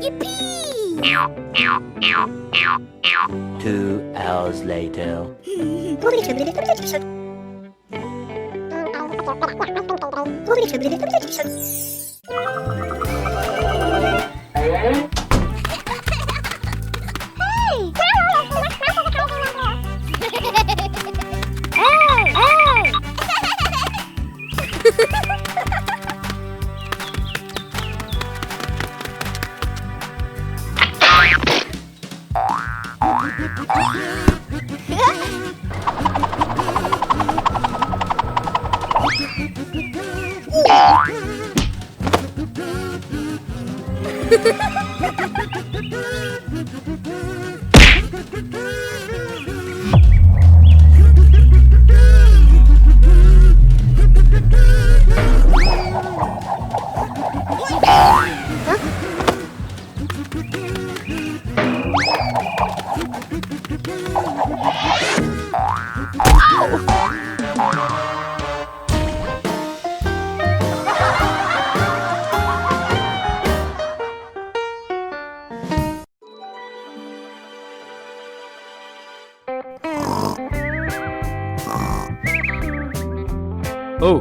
Yippee! 2 hours later. Oh.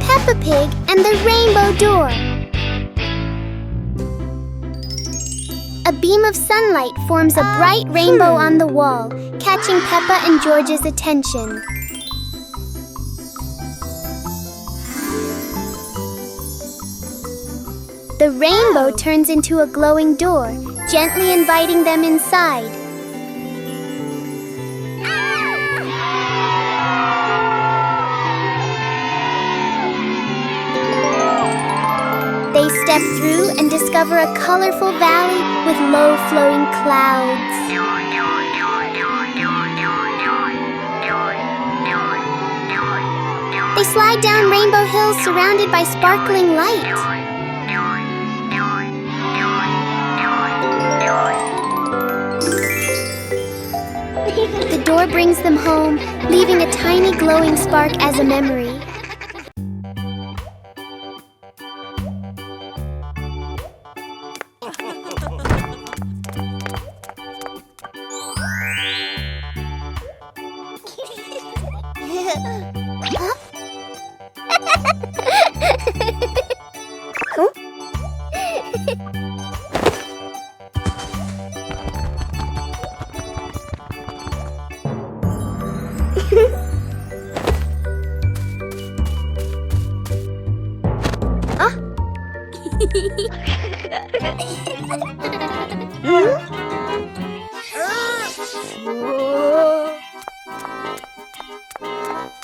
Peppa Pig and the Rainbow Door. A beam of sunlight forms a bright rainbow on the wall, catching Peppa and George's attention. The rainbow turns into a glowing door, gently inviting them inside. They step through and discover a colorful valley with low-flowing clouds. They slide down Rainbow Hill surrounded by sparkling light. The door brings them home, leaving a tiny glowing spark as a memory.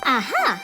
Aha!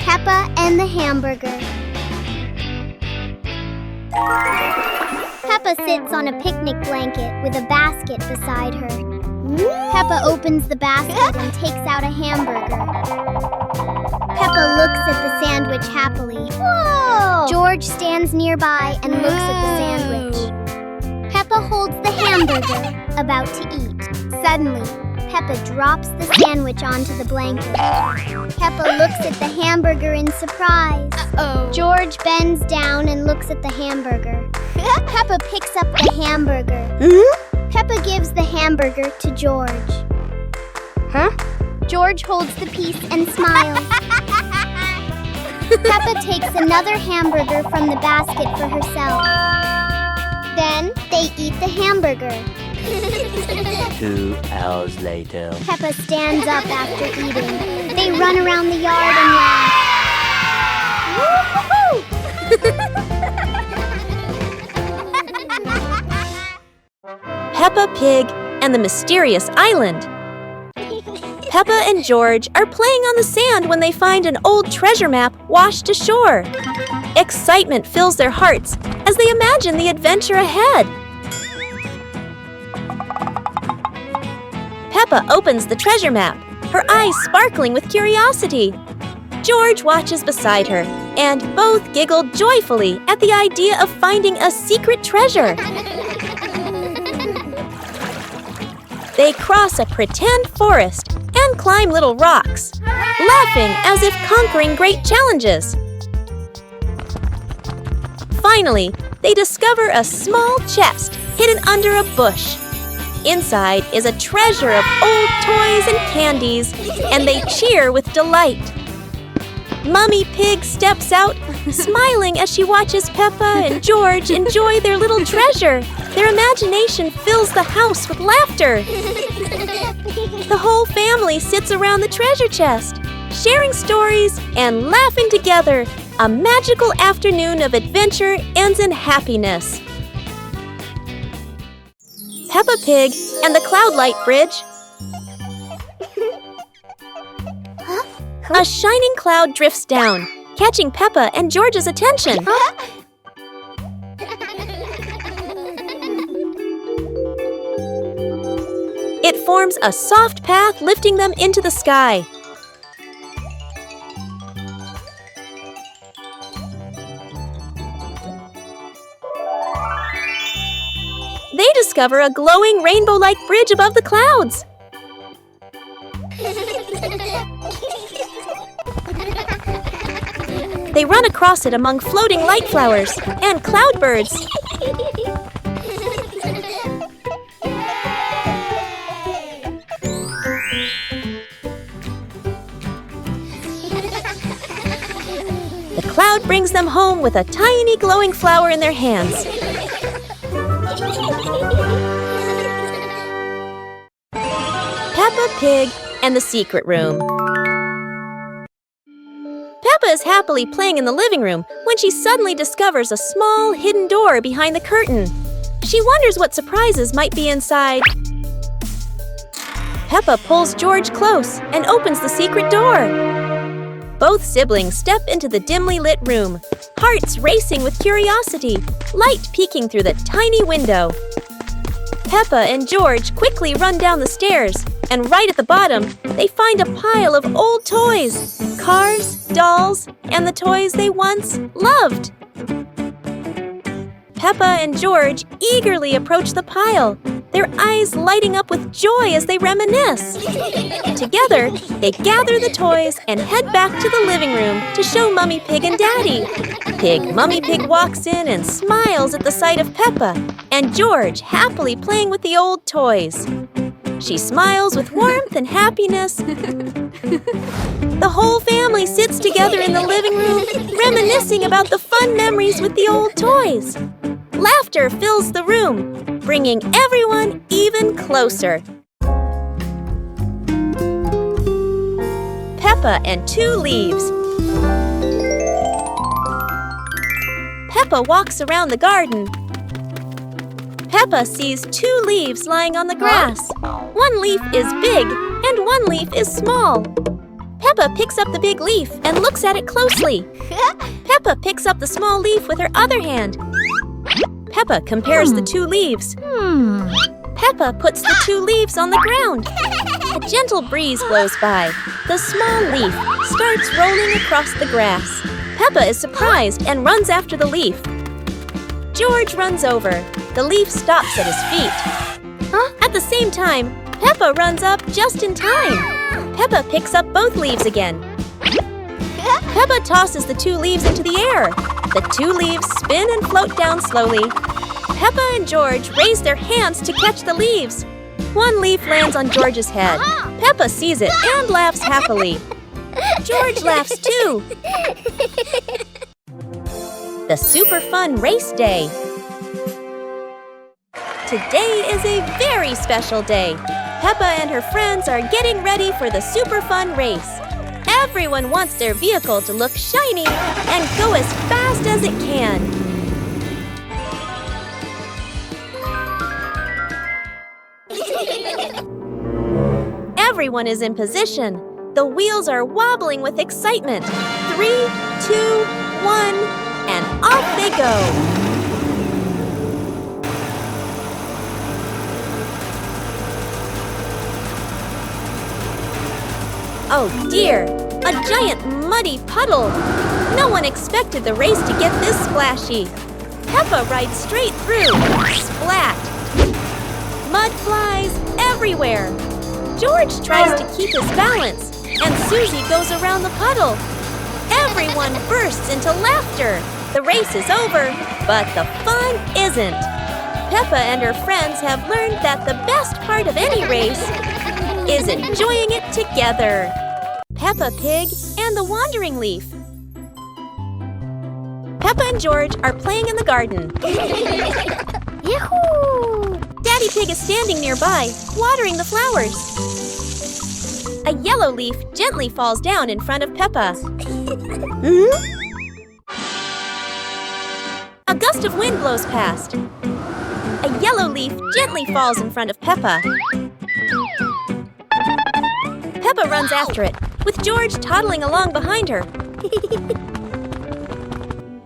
Peppa and the hamburger. Peppa sits on a picnic blanket with a basket beside her. Peppa opens the basket and takes out a hamburger. Peppa looks at the sandwich happily. Whoa! George stands nearby and looks at the sandwich. Peppa holds the hamburger, about to eat. Suddenly, Peppa drops the sandwich onto the blanket. Peppa looks at the hamburger in surprise. George bends down and looks at the hamburger. Peppa picks up the hamburger. Peppa gives the hamburger to George. George holds the piece and smiles. Peppa takes another hamburger from the basket for herself. Then they eat the hamburger. 2 hours later. Peppa stands up after eating. They run around the yard and laugh. Peppa Pig and the Mysterious Island. Peppa and George are playing on the sand when they find an old treasure map washed ashore. Excitement fills their hearts as they imagine the adventure ahead. Peppa opens the treasure map, her eyes sparkling with curiosity. George watches beside her, and both giggle joyfully at the idea of finding a secret treasure. They cross a pretend forest and climb little rocks, laughing as if conquering great challenges. Finally, they discover a small chest hidden under a bush. Inside is a treasure of old toys and candies, and they cheer with delight. Mummy Pig steps out, smiling as she watches Peppa and George enjoy their little treasure. Their imagination fills the house with laughter. The whole family sits around the treasure chest, sharing stories and laughing together. A magical afternoon of adventure ends in happiness. Peppa Pig and the Cloudlight Bridge. A shining cloud drifts down, catching Peppa and George's attention. It forms a soft path lifting them into the sky. They discover a glowing rainbow-like bridge above the clouds. They run across it among floating light flowers and cloudbirds. The cloud brings them home with a tiny glowing flower in their hands. Peppa Pig and the Secret Room. Peppa is happily playing in the living room when she suddenly discovers a small hidden door behind the curtain. She wonders what surprises might be inside. Peppa pulls George close and opens the secret door. Both siblings step into the dimly lit room, hearts racing with curiosity, light peeking through the tiny window. Peppa and George quickly run down the stairs, and right at the bottom, they find a pile of old toys, cars, dolls, and the toys they once loved. Peppa and George eagerly approach the pile, their eyes lighting up with joy as they reminisce. Together, they gather the toys and head back to the living room to show Mummy Pig and Daddy. Mummy Pig walks in and smiles at the sight of Peppa and George happily playing with the old toys. She smiles with warmth and happiness. The whole family sits together in the living room, reminiscing about the fun memories with the old toys. Laughter fills the room, bringing everyone even closer. Peppa and 2 leaves. Peppa walks around the garden. Peppa sees 2 leaves lying on the grass. One leaf is big and one leaf is small. Peppa picks up the big leaf and looks at it closely. Peppa picks up the small leaf with her other hand. Peppa compares the 2 leaves. Peppa puts the 2 leaves on the ground. A gentle breeze blows by. The small leaf starts rolling across the grass. Peppa is surprised and runs after the leaf. George runs over. The leaf stops at his feet. At the same time, Peppa runs up just in time. Peppa picks up both leaves again. Peppa tosses the 2 leaves into the air. The 2 leaves spin and float down slowly. Peppa and George raise their hands to catch the leaves. One leaf lands on George's head. Peppa sees it and laughs happily. George laughs too. The super fun race day. Today is a very special day. Peppa and her friends are getting ready for the super fun race. Everyone wants their vehicle to look shiny and go as fast as it can. Everyone is in position. The wheels are wobbling with excitement. 3, 2, 1, and off they go. Oh dear, a giant muddy puddle. No one expected the race to get this splashy. Peppa rides straight through. Splat! Mud flies everywhere. George tries to keep his balance, and Susie goes around the puddle. Everyone bursts into laughter. The race is over, but the fun isn't. Peppa and her friends have learned that the best part of any race is enjoying it together. Peppa Pig and the Wandering Leaf. Peppa and George are playing in the garden. Yahoo! Daddy Pig is standing nearby, watering the flowers. A yellow leaf gently falls down in front of Peppa. A gust of wind blows past. A yellow leaf gently falls in front of Peppa. Peppa runs after it, with George toddling along behind her.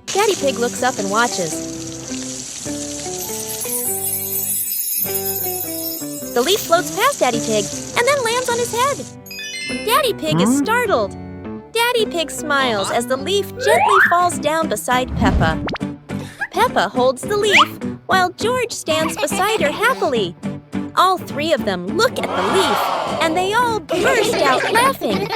Daddy Pig looks up and watches. The leaf floats past Daddy Pig and then lands on his head. Daddy Pig is startled. Daddy Pig smiles as the leaf gently falls down beside Peppa. Peppa holds the leaf while George stands beside her happily. All 3 of them look at the leaf and they all burst out laughing.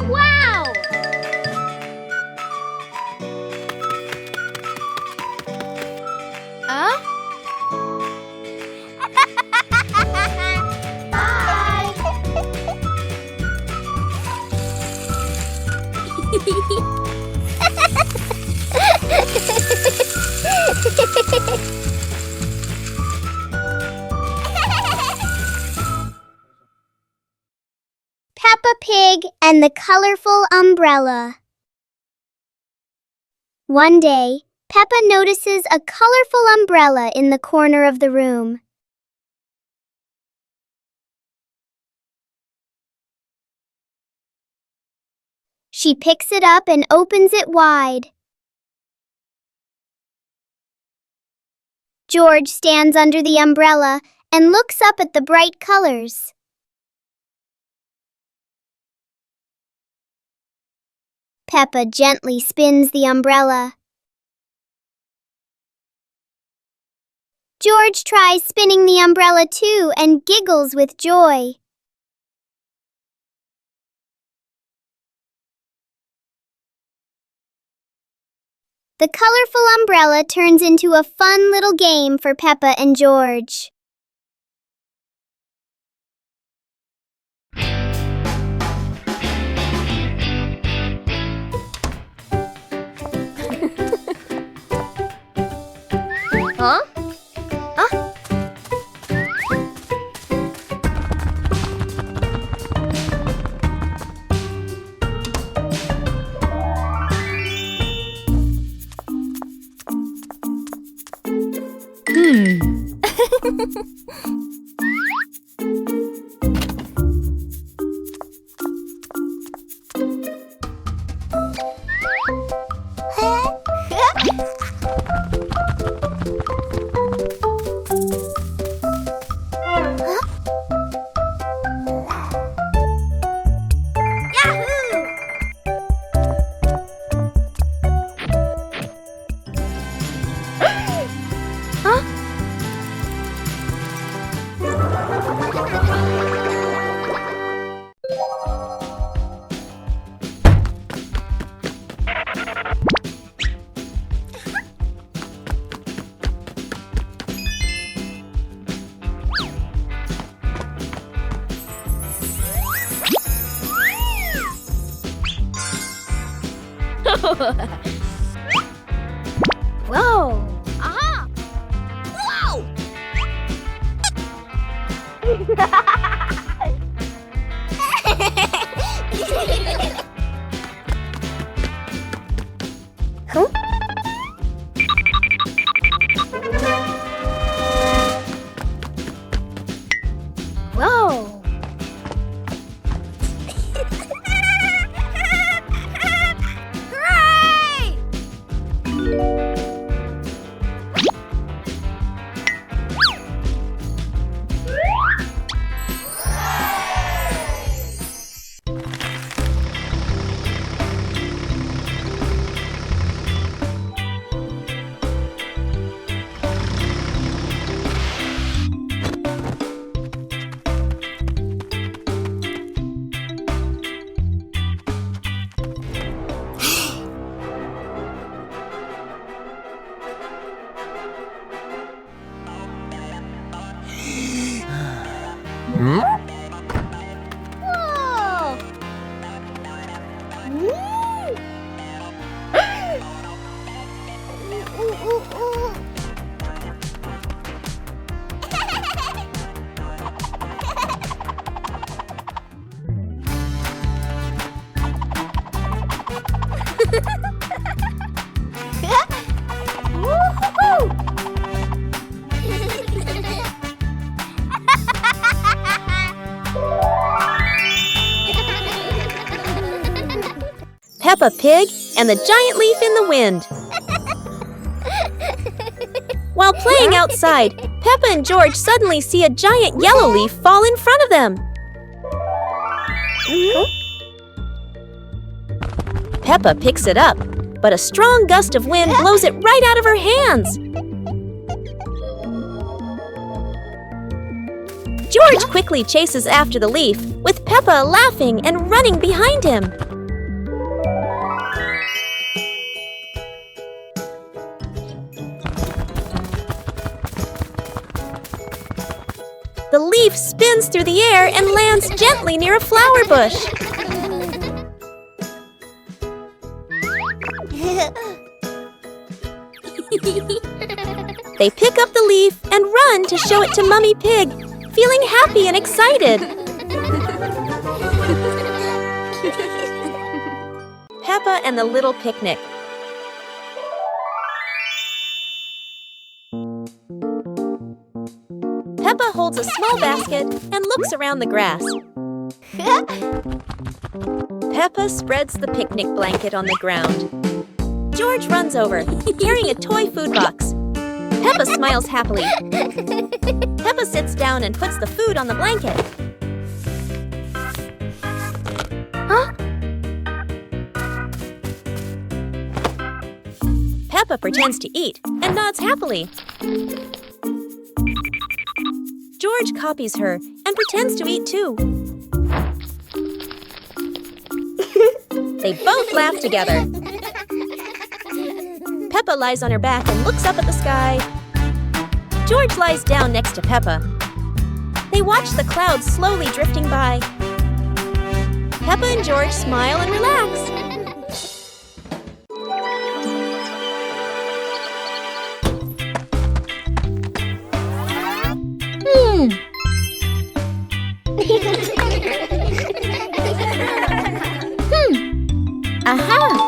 Wow! Peppa Pig and the Colorful Umbrella. One day, Peppa notices a colorful umbrella in the corner of the room. She picks it up and opens it wide. George stands under the umbrella and looks up at the bright colors. Peppa gently spins the umbrella. George tries spinning the umbrella too and giggles with joy. The colorful umbrella turns into a fun little game for Peppa and George. Huh? Whoa! Aha! Whoa! Huh? Whoa! Peppa Pig and the giant leaf in the wind. While playing outside, Peppa and George suddenly see a giant yellow leaf fall in front of them. Peppa picks it up, but a strong gust of wind blows it right out of her hands. George quickly chases after the leaf, with Peppa laughing and running behind him. The leaf spins through the air and lands gently near a flower bush. They pick up the leaf and run to show it to Mummy Pig, feeling happy and excited. Peppa and the Little Picnic. Peppa holds a small basket and looks around the grass. Peppa spreads the picnic blanket on the ground. George runs over, carrying a toy food box. Peppa smiles happily. Peppa sits down and puts the food on the blanket. Huh? Peppa pretends to eat and nods happily. George copies her and pretends to eat too. They both laugh together. Peppa lies on her back and looks up at the sky. George lies down next to Peppa. They watch the clouds slowly drifting by. Peppa and George smile and relax. Aha!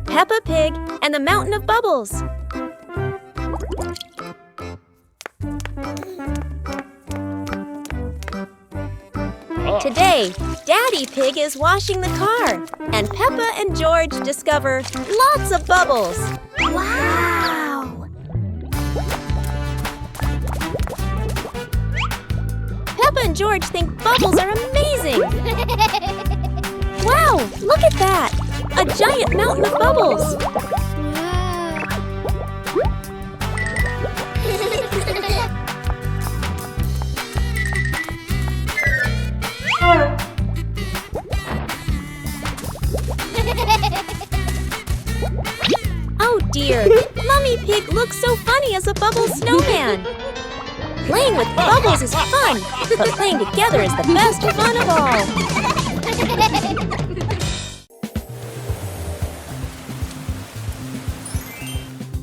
Peppa Pig and the Mountain of Bubbles. Today, Daddy Pig is washing the car, and Peppa and George discover lots of bubbles. Wow! Peppa and George think bubbles are amazing. Wow, look at that! A giant mountain of bubbles. Oh dear, Mummy Pig looks so funny as a bubble snowman. Playing with bubbles is fun, but playing together is the best fun of all.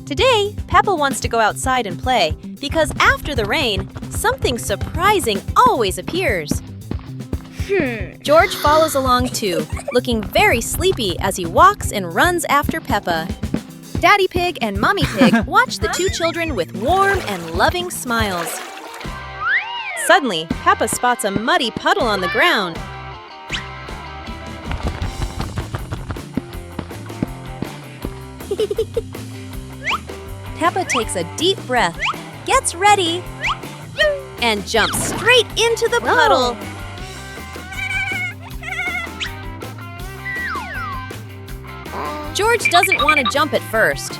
Today, Peppa wants to go outside and play because after the rain, something surprising always appears. George follows along too, looking very sleepy as he walks and runs after Peppa. Daddy Pig and Mommy Pig watch the two children with warm and loving smiles. Suddenly, Peppa spots a muddy puddle on the ground. Peppa takes a deep breath, gets ready, and jumps straight into the puddle. George doesn't want to jump at first,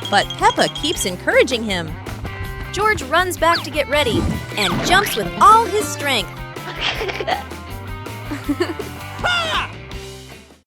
but Peppa keeps encouraging him. George runs back to get ready and jumps with all his strength.